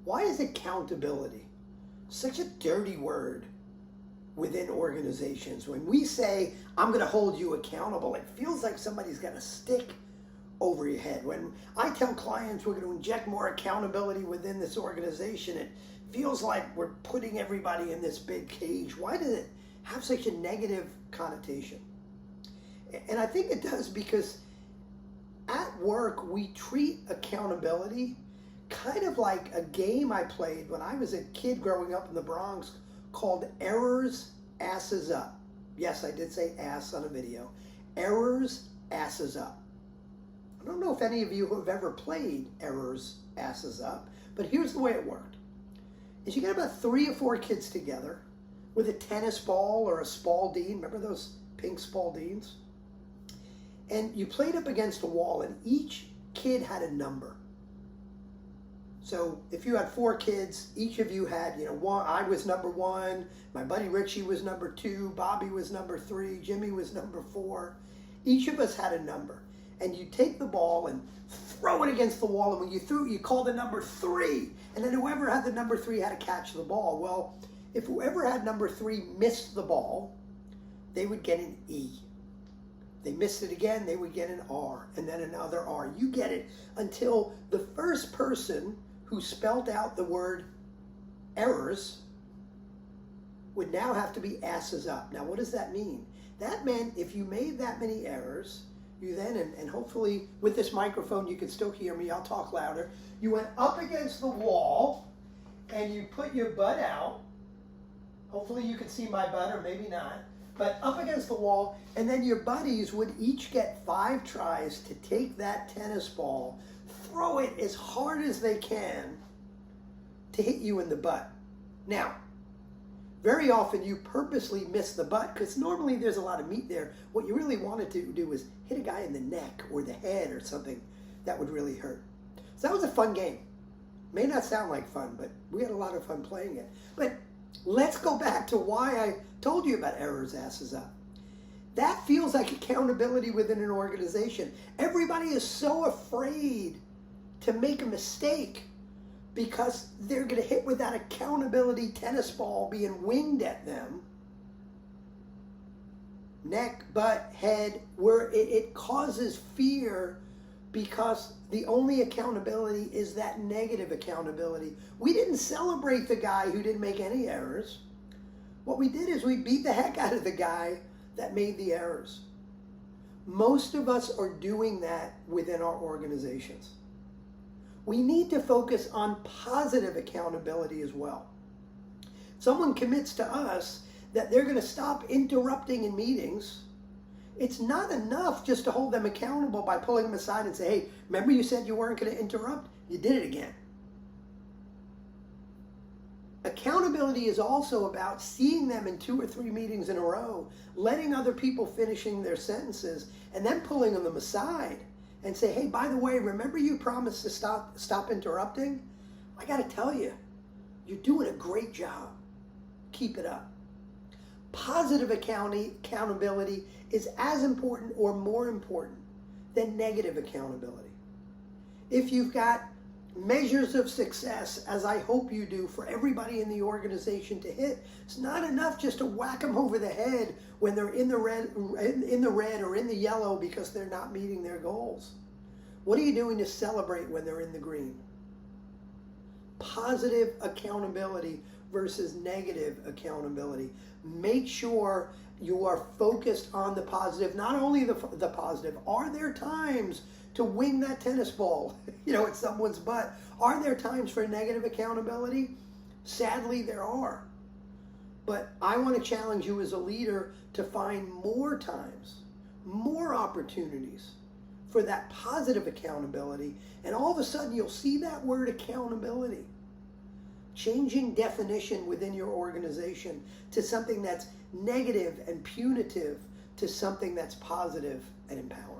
Why is accountability such a dirty word within organizations? When we say, I'm going to hold you accountable, it feels like somebody's got a stick over your head. When I tell clients we're going to inject more accountability within this organization, it feels like we're putting everybody in this big cage. Why does it have such a negative connotation? And I think it does because at work, we treat accountability kind of like a game I played when I was a kid growing up in the Bronx called Errors, Asses Up. Yes, I did say ass on a video. Errors, Asses Up. I don't know if any of you have ever played Errors, Asses Up, but here's the way it worked. Is you get about 3 or 4 kids together with a tennis ball or a Spalding. Remember those pink Spaldings? And you played up against a wall, and each kid had a number. So if you had 4 kids, each of you had, one. I was number 1, my buddy Richie was number 2, Bobby was number 3, Jimmy was number 4. Each of us had a number. And you take the ball and throw it against the wall, and when you threw it, you call the number 3. And then whoever had the number 3 had to catch the ball. Well, if whoever had number 3 missed the ball, they would get an E. They missed it again, they would get an R, and then another R. You get it until the first person who spelled out the word errors would now have to be asses up. Now, what does that mean? That meant if you made that many errors, you then, and hopefully with this microphone you can still hear me, I'll talk louder. You went up against the wall and you put your butt out. Hopefully you can see my butt, or maybe not. But up against the wall, and then your buddies would each get 5 tries to take that tennis ball, throw it as hard as they can to hit you in the butt. Now, very often you purposely miss the butt because normally there's a lot of meat there. What you really wanted to do was hit a guy in the neck or the head or something that would really hurt. So that was a fun game. May not sound like fun, but we had a lot of fun playing it. But let's go back to why I told you about errors, asses up. That feels like accountability within an organization. Everybody is so afraid to make a mistake because they're going to hit with that accountability tennis ball being winged at them. Neck, butt, head, where it causes fear because the only accountability is that negative accountability. We didn't celebrate the guy who didn't make any errors. What we did is we beat the heck out of the guy that made the errors. Most of us are doing that within our organizations. We need to focus on positive accountability as well. Someone commits to us that they're going to stop interrupting in meetings. It's not enough just to hold them accountable by pulling them aside and say, hey, remember you said you weren't going to interrupt? You did it again. Accountability is also about seeing them in 2 or 3 meetings in a row, letting other people finishing their sentences, and then pulling them aside and say, hey, by the way, remember you promised to stop interrupting? I got to tell you, you're doing a great job. Keep it up. Positive accountability is as important or more important than negative accountability. If you've got measures of success, as I hope you do, for everybody in the organization to hit, it's not enough just to whack them over the head when they're in the red or in the yellow because they're not meeting their goals. What are you doing to celebrate when they're in the green? Positive accountability versus negative accountability. Make sure you are focused on the positive, not only the positive. Are there times to wing that tennis ball, at someone's butt? Are there times for negative accountability? Sadly, there are. But I want to challenge you as a leader to find more times, more opportunities for that positive accountability. And all of a sudden, you'll see that word accountability changing definition within your organization to something that's negative and punitive to something that's positive and empowering.